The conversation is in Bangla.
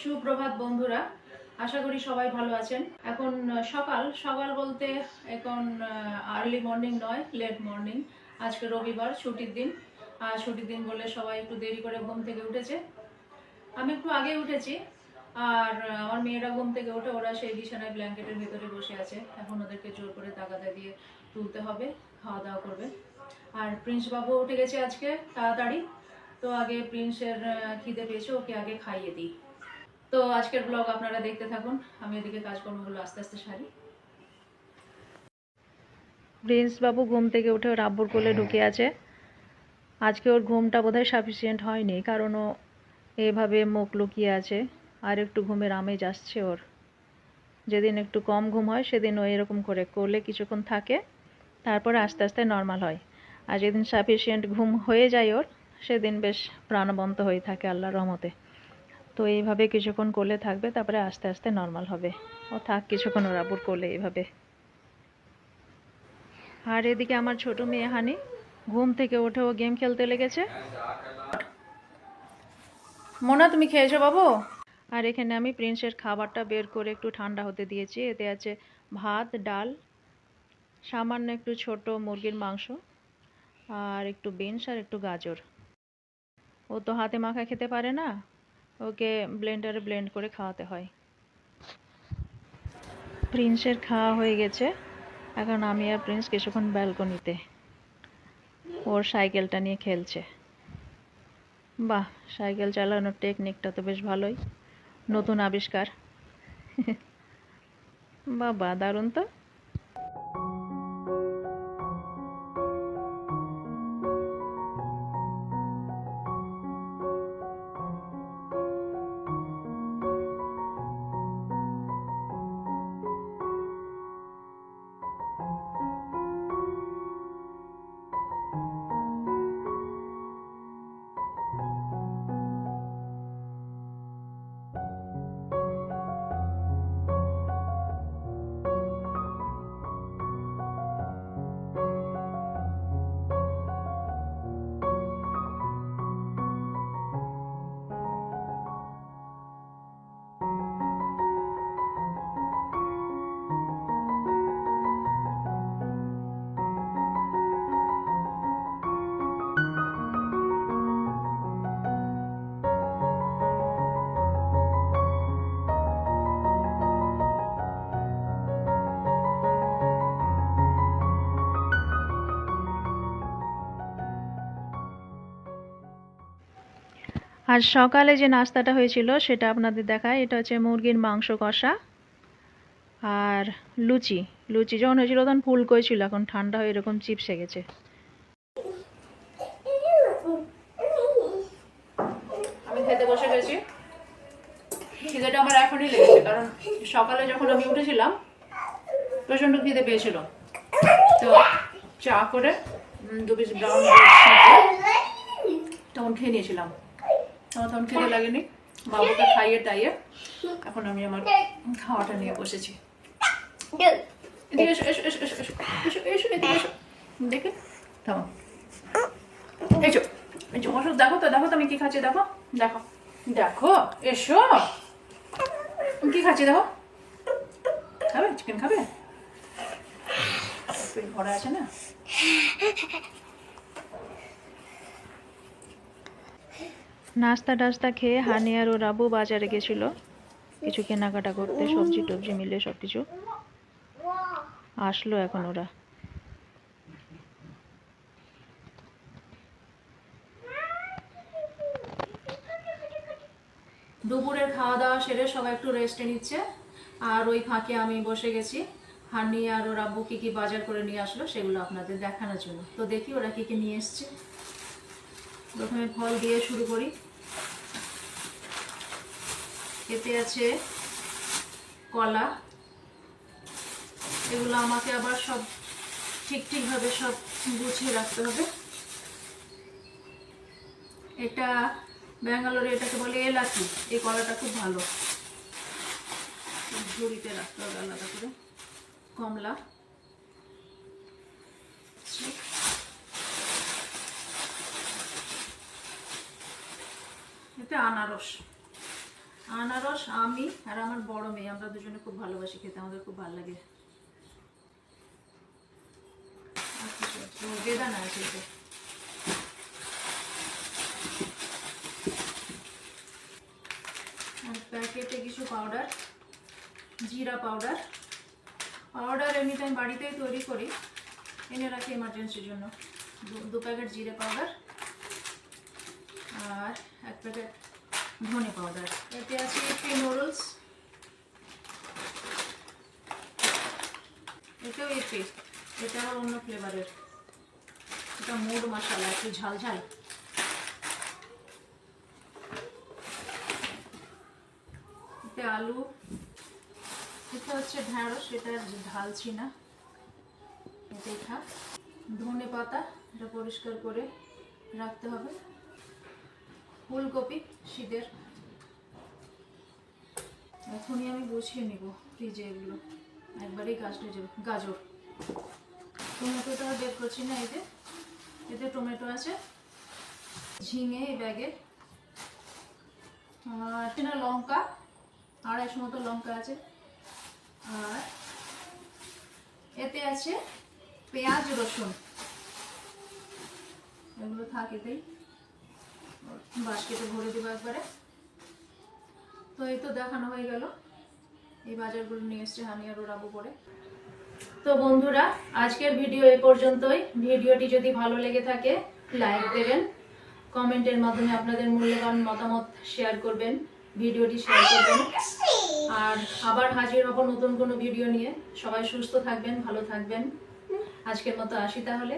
সুপ্রভাত বন্ধুরা, আশা করি সবাই ভালো আছেন। এখন সকাল সকাল বলতে এখন আর্লি মর্নিং নয়, লেট মর্নিং। আজকে রবিবার, ছুটির দিন। আর ছুটির দিন বলে সবাই একটু দেরি করে ঘুম থেকে উঠেছে। আমি একটু আগে উঠেছি। আর আমার মেয়েরা ঘুম থেকে উঠে ওরা সেই বিছানায় ব্ল্যাঙ্কেটের ভিতরে বসে আছে। এখন ওদেরকে জোর করে তাগাদা দিয়ে তুলতে হবে, খাওয়া দাওয়া করবে। আর প্রিন্স বাবু উঠে গেছে আজকে তাড়াতাড়ি, তো আগে প্রিন্সের খিদে পেয়েছে, ওকে আগে খাইয়ে দিই। তো আজকের ব্লগ আপনারা দেখতে থাকুন, আমি এদিকে কাজকর্মগুলো আস্তে আস্তে সারি। প্রিন্স বাবু ঘুম থেকে উঠে ওর আব্বুর কোলে ঢুকে আছে। আজকে ওর ঘুমটা বোধহয় সাফিসিয়েন্ট হয়নি, কারণ ও এভাবে মুখ লুকিয়ে আছে। আর একটু ঘুমের আমেজ আসছে ওর। যেদিন একটু কম ঘুম হয় সেদিন ও এরকম করে কোলে কিছুক্ষণ থাকে, তারপরে আস্তে আস্তে নর্মাল হয়। আর যেদিন সাফিসিয়েন্ট ঘুম হয়ে যায় ওর, সেদিন বেশ প্রাণবন্ত হয়ে থাকে আল্লাহর রহমতে। তো এইভাবে কিছুক্ষণ কোলে থাকবে, তারপরে আস্তে আস্তে নর্মাল হবে। ও থাক কিছুক্ষণ ওর আব্বুর কোলে এইভাবে। আর এদিকে আমার ছোট মেয়ে হানি ঘুম থেকে উঠে ও গেম খেলতে লেগেছে। মোনা, তুমি খেয়েছো বাবু? আর এখানে আমি প্রিন্সের খাবারটা বের করে একটু ঠান্ডা হতে দিয়েছি। এতে আছে ভাত, ডাল, সামান্য একটু ছোট মুরগির মাংস, আর একটু বিনস আর একটু গাজর। ও তো হাতে মাখা খেতে পারে না, ওকে ব্লেন্ডারে ব্লেন্ড করে খাওয়াতে হয়। প্রিন্সের খাওয়া হয়ে গেছে। এখন আমি আর প্রিন্স কিছুক্ষণ ব্যালকনিতে ওর সাইকেলটা নিয়ে খেলছে। বাহ, সাইকেল চালানোর টেকনিকটা তো বেশ ভালোই, নতুন আবিষ্কার। বাবা, দারুণ তো। আজ সকালে যে নাস্তাটা হয়েছিল সেটা আপনাদের দেখায়। এটা হচ্ছে মুরগির মাংস কষা আর লুচি। লুচি যখন হয়েছিল তখন ফুলকোই ছিল, এখন ঠান্ডা হয়ে এরকম চিপসে গেছে। আমি খেতে বসে গেছি। খিদেটা আমার এখনই লেগেছে, কারণ সকালে যখন আমি উঠেছিলাম প্রচণ্ড খিদে পেয়েছিল। তো চা করে 2 পিস ব্রাউন তখন খেয়ে নিয়েছিলাম। আমার তখন খেতে লাগেনি, বাবুকে খাইয়ে টাইয়ে এখন আমি আমার খাওয়াটা নিয়ে বসেছি। এদিকে এসো, এসো, এসো, এসো, এসো, এসো, এসো, এদিকে এসো। দেখে থামো, এসো, এসো, বসো। দেখো তো, দেখো তো আমি কি খাচ্ছি, দেখো, দেখো, দেখো, এসো, কি খাচ্ছি দেখো। খাবে চিকেন? খাবে? পেট ভরা আছে না? নাস্তা টাস্তা খেয়ে হানি আর ওর আব্বু বাজারে গেছিল কিছু কেনাকাটা করতে, সবজি টবজি মিলে সব কিছু। আসলো এখন ওরা। দুপুরের খাওয়া দাওয়া সেরে সবাই একটু রেস্টে নিচ্ছে, আর ওই ফাঁকে আমি বসে গেছি হানি আর ওর আব্বু কী কী বাজার করে নিয়ে আসলো সেগুলো আপনাদের দেখানোর জন্য। তো দেখি ওরা কী কী নিয়ে এসছে। প্রথমে ফল দিয়ে শুরু করি। এতে আছে কলা। এগুলো আমাকে আবার সব ঠিকভাবে সব গুছিয়ে রাখতে হবে। এটা ব্যাঙ্গালোরে এটাকে বলে এলাচি। এই কলাটা খুব ভালো, ঝুড়িতে রাখতে হবে আলাদা করে। কমলা, এতে আনারস। আনারস আমি আর আমার বড় মেয়ে আমরা দুজনে খুব ভালোবাসি খেতে, আমাদের খুব ভালো লাগে। আর কিছু আছে? ও, বেদানা আছে এতে। আর প্যাকেটে কিছু পাউডার, জিরা পাউডার। পাউডার এমনিতে আমি বাড়িতেই তৈরি করি, এনে রাখি এমার্জেন্সির জন্য। দু প্যাকেট জিরে পাউডার আর 1 প্যাকেট ধনে পাউডার। এতে আছে ইপি নুডলস, এটাও ইপি, এটা আবার অন্য ফ্লেভারের, এটা মুড মশলা, একটু ঝাল ঝাল। এতে আলু, এটা হচ্ছে ঢ্যাঁড়স, এটা ঢালছি না, এটাই থাক। ধনে পাতা, এটা পরিষ্কার করে রাখতে হবে। ফুলকপি শীতের, এখনই আমি গুছিয়ে নিব ফ্রিজে, এগুলো একবারেই কাজ হয়ে যাবে। গাজর, টমেটোটা বের করছি না, এতে টমেটো আছে। ঝিঙে এই ব্যাগে, আর না লঙ্কা, 250 মতো লঙ্কা আছে। আর এতে আছে পেঁয়াজ রসুন, এগুলো থাক এতেই, বাস্কেটে ভরে দেবো একবারে। তো এই তো দেখানো হয়ে গেল, এই বাজারগুলো নিয়ে এসছে হানি আর ওর আবু করে। তো বন্ধুরা, আজকের ভিডিও এই পর্যন্তই। ভিডিওটি যদি ভালো লেগে থাকে লাইক দেবেন, কমেন্টের মাধ্যমে আপনাদের মূল্যবান মতামত শেয়ার করবেন, ভিডিওটি শেয়ার করবেন। আর আবার হাজির হব নতুন কোনো ভিডিও নিয়ে। সবাই সুস্থ থাকবেন, ভালো থাকবেন। আজকের মতো আসি তাহলে।